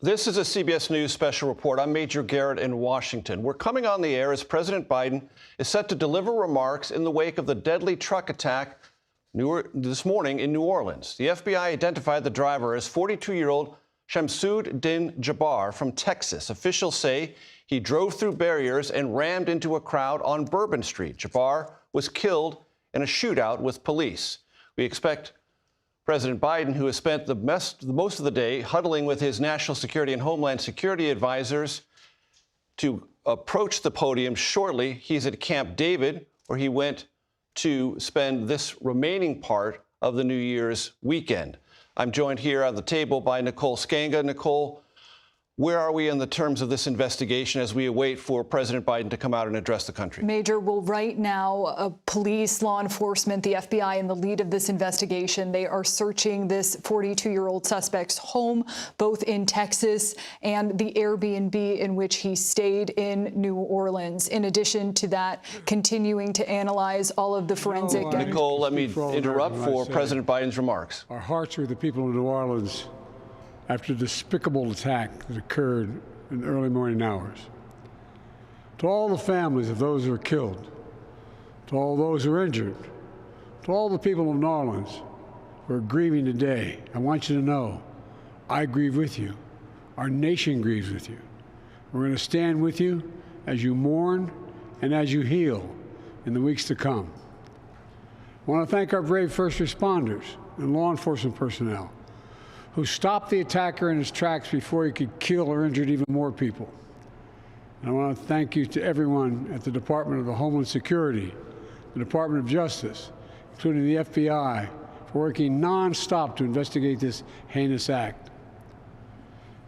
This is a CBS News special report. I'm Major Garrett in Washington. We're coming on the air as President Biden is set to deliver remarks in the wake of the deadly truck attack this morning in New Orleans. The FBI identified the driver as 42-year-old Shamsud Din Jabbar from Texas. Officials say he drove through barriers and rammed into a crowd on Bourbon Street. Jabbar was killed in a shootout with police. We expect President Biden, who has spent the most of the day huddling with his national security and homeland security advisors, to approach the podium shortly. He's at Camp David, where he went to spend this remaining part of the New Year's weekend. I'm joined here on the table by Nicole Skanga. Nicole, where are we in the terms of this investigation as we await for President Biden to come out and address the country? Major, well, right now, police, law enforcement, the FBI in the lead of this investigation. They are searching this 42-year-old suspect's home, both in Texas and the Airbnb in which he stayed in New Orleans. In addition to that, continuing to analyze all of the forensic. Nicole, let me interrupt for President Biden's remarks. Our hearts are with the people of New Orleans after the despicable attack that occurred in the early morning hours. To all the families of those who are killed, to all those who are injured, to all the people of New Orleans who are grieving today, I want you to know, I grieve with you. Our nation grieves with you. We're going to stand with you as you mourn and as you heal in the weeks to come. I want to thank our brave first responders and law enforcement personnel who stopped the attacker in his tracks before he could kill or injure even more people. And I want to thank you to everyone at the Department of Homeland Security, the Department of Justice, including the FBI, for working nonstop to investigate this heinous act.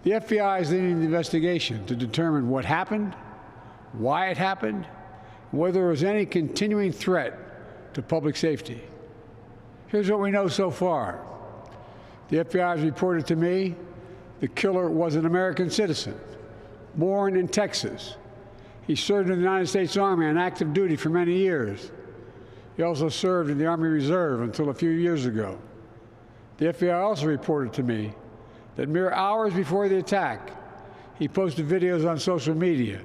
The FBI is leading the investigation to determine what happened, why it happened, and whether there was any continuing threat to public safety. Here's what we know so far. The FBI has reported to me the killer was an American citizen, born in Texas. He served in the United States Army on active duty for many years. He also served in the Army Reserve until a few years ago. The FBI also reported to me that mere hours before the attack, he posted videos on social media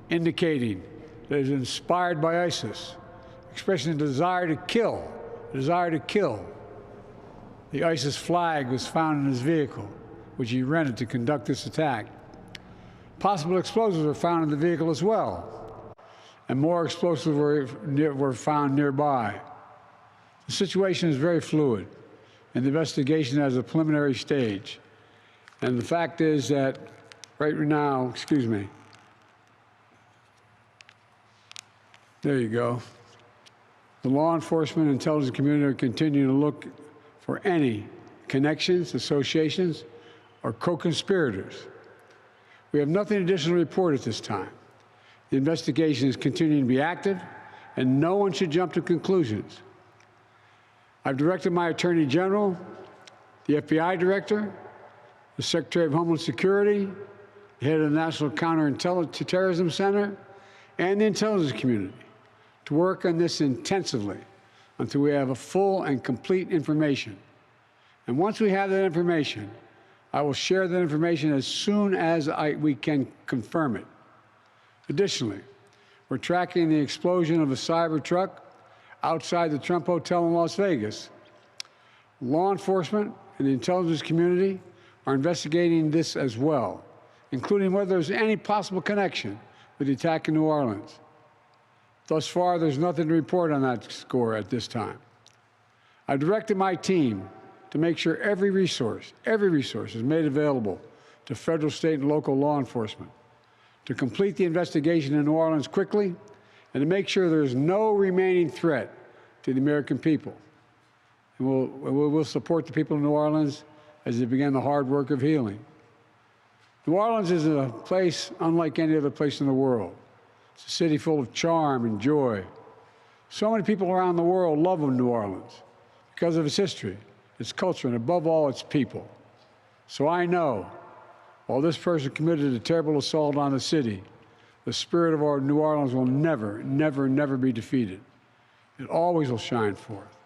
indicating that he was inspired by ISIS, expressing a desire to kill, The ISIS flag was found in his vehicle, which he rented to conduct this attack. Possible explosives were found in the vehicle as well, and more explosives were found nearby. The situation is very fluid, and the investigation has a preliminary stage. And the fact is that right now, there you go. The law enforcement and intelligence community are continuing to look for any connections, associations, or co-conspirators. We have nothing additional to report at this time. The investigation is continuing to be active, and no one should jump to conclusions. I've directed my Attorney General, the FBI Director, the Secretary of Homeland Security, the head of the National Counterterrorism Center, and the intelligence community to work on this intensively until we have a full and complete information. And once we have that information, I will share that information as soon as we can confirm it. Additionally, we're tracking the explosion of a cyber truck outside the Trump Hotel in Las Vegas. Law enforcement and the intelligence community are investigating this as well, including whether there's any possible connection with the attack in New Orleans. Thus far, there's nothing to report on that score at this time. I've directed my team to make sure every resource is made available to federal, state, and local law enforcement to complete the investigation in New Orleans quickly and to make sure there's no remaining threat to the American people. And we'll support the people of New Orleans as they begin the hard work of healing. New Orleans is a place unlike any other place in the world. It's a city full of charm and joy. So many people around the world love New Orleans because of its history, its culture, and above all, its people. So I know, while this person committed a terrible assault on the city, the spirit of our New Orleans will never, never, never be defeated. It always will shine forth.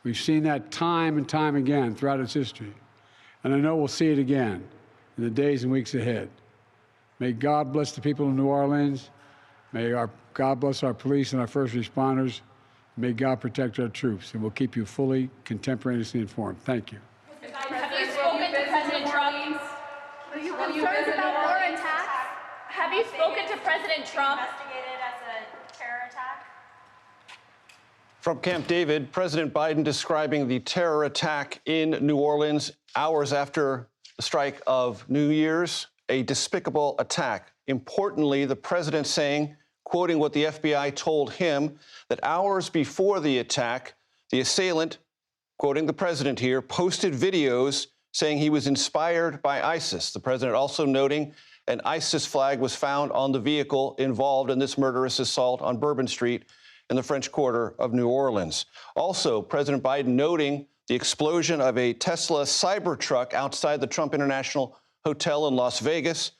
We've seen that time and time again throughout its history, and I know we'll see it again in the days and weeks ahead. May God bless the people of New Orleans. May God bless our police and our first responders. May God protect our troops, and we'll keep you fully, contemporaneously informed. Thank you. Have you spoken to President Trump? Are you concerned about more attacks? Have you spoken to President Trump? Investigated as a terror attack? From Camp David, President Biden describing the terror attack in New Orleans hours after the strike of New Year's, a despicable attack. Importantly, the president saying, quoting what the FBI told him, that hours before the attack, the assailant, quoting the president here, posted videos saying he was inspired by ISIS. The president also noting an ISIS flag was found on the vehicle involved in this murderous assault on Bourbon Street in the French Quarter of New Orleans. Also, President Biden noting the explosion of a Tesla Cybertruck outside the Trump International Hotel in Las Vegas,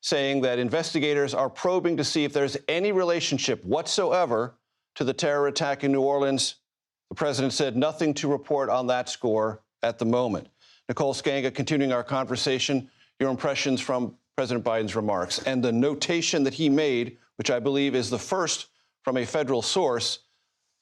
saying that investigators are probing to see if there's any relationship whatsoever to the terror attack in New Orleans. The president said nothing to report on that score at the moment. Nicole Skanga, continuing our conversation, your impressions from President Biden's remarks and the notation that he made, which I believe is the first from a federal source,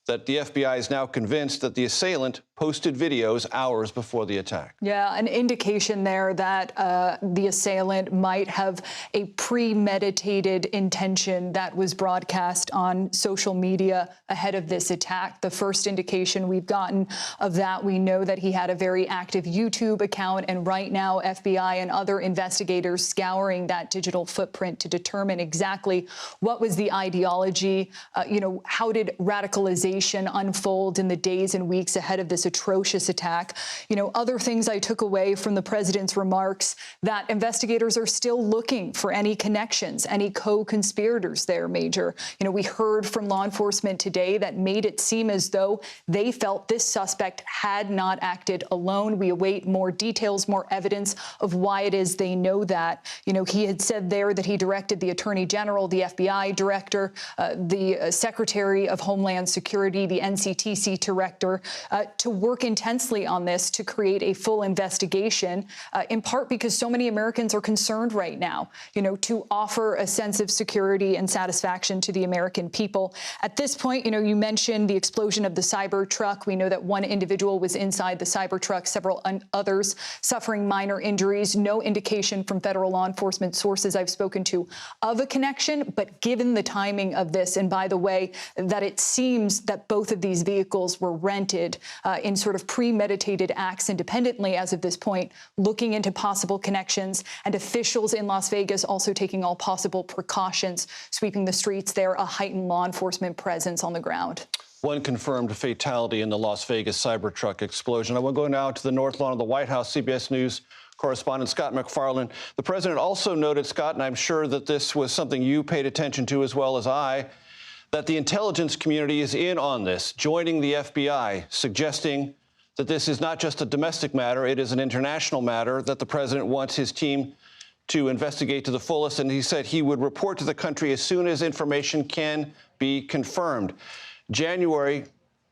that the FBI is now convinced that the assailant posted videos hours before the attack. Yeah, an indication there that the assailant might have a premeditated intention that was broadcast on social media ahead of this attack. The first indication we've gotten of that, we know that he had a very active YouTube account, and right now FBI and other investigators scouring that digital footprint to determine exactly what was the ideology, how did radicalization unfold in the days and weeks ahead of this atrocious attack. Other things I took away from the president's remarks, that investigators are still looking for any connections, any co-conspirators there, Major. We heard from law enforcement today that made it seem as though they felt this suspect had not acted alone. We await more details, more evidence of why it is they know that. He had said there that he directed the Attorney General, the FBI Director, the Secretary of Homeland Security, the NCTC Director, to work intensely on this to create a full investigation, in part because so many Americans are concerned right now, to offer a sense of security and satisfaction to the American people. At this point, you mentioned the explosion of the Cybertruck. We know that one individual was inside the Cybertruck, several others suffering minor injuries. No indication from federal law enforcement sources I've spoken to of a connection, but given the timing of this, and by the way, that it seems that both of these vehicles were rented in sort of premeditated acts independently as of this point, looking into possible connections, and officials in Las Vegas also taking all possible precautions, sweeping the streets there, a heightened law enforcement presence on the ground. One confirmed fatality in the Las Vegas Cybertruck explosion. I will go now to the North Lawn of the White House. CBS News correspondent Scott MacFarlane. The president also noted, Scott, and I'm sure that this was something you paid attention to as well as I, that the intelligence community is in on this, joining the FBI, suggesting that this is not just a domestic matter, it is an international matter, that the president wants his team to investigate to the fullest, and he said he would report to the country as soon as information can be confirmed. January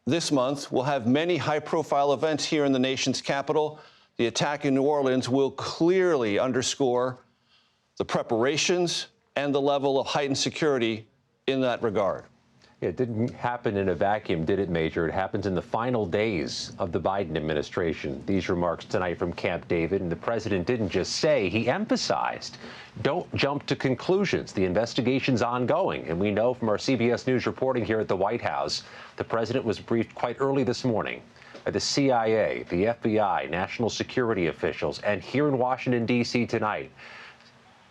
this month will have many high-profile events here in the nation's capital. The attack in New Orleans will clearly underscore the preparations and the level of heightened security in that regard. It didn't happen in a vacuum, did it, Major? It happens in the final days of the Biden administration. These remarks tonight from Camp David, and the president didn't just say, he emphasized, don't jump to conclusions. The investigation's ongoing, and we know from our CBS News reporting here at the White House, the president was briefed quite early this morning by the CIA, the FBI, national security officials, and here in Washington, D.C. tonight.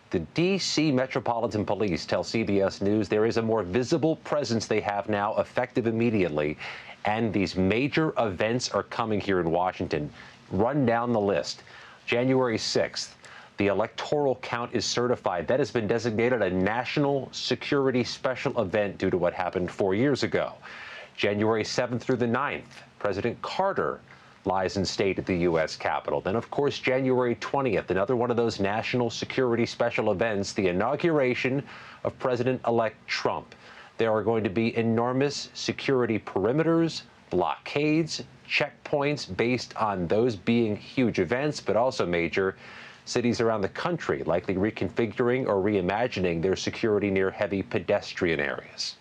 The D.C. Metropolitan Police tell CBS News there is a more visible presence they have now, effective immediately, and these major events are coming here in Washington. Run down the list. January 6th, the electoral count is certified. That has been designated a national security special event due to what happened 4 years ago. January 7th through the 9th, President Carter lies in state at the U.S. Capitol. Then, of course, January 20th, another one of those national security special events, the inauguration of President-elect Trump. There are going to be enormous security perimeters, blockades, checkpoints based on those being huge events, but also, Major, Cities around the country likely reconfiguring or reimagining their security near heavy pedestrian areas.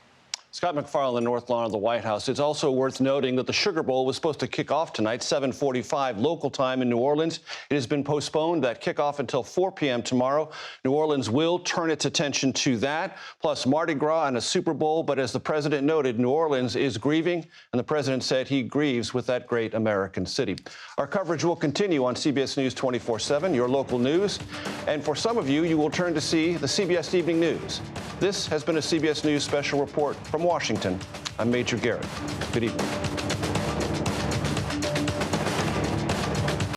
Scott MacFarlane, the North Lawn of the White House. It's also worth noting that the Sugar Bowl was supposed to kick off tonight, 7:45 local time in New Orleans. It has been postponed, that kickoff, until 4 p.m. tomorrow. New Orleans will turn its attention to that, plus Mardi Gras and a Super Bowl. But as the president noted, New Orleans is grieving, and the president said he grieves with that great American city. Our coverage will continue on CBS News 24/7, your local news. And for some of you, you will turn to see the CBS Evening News. This has been a CBS News special report from Washington. I'm Major Garrett. Good evening.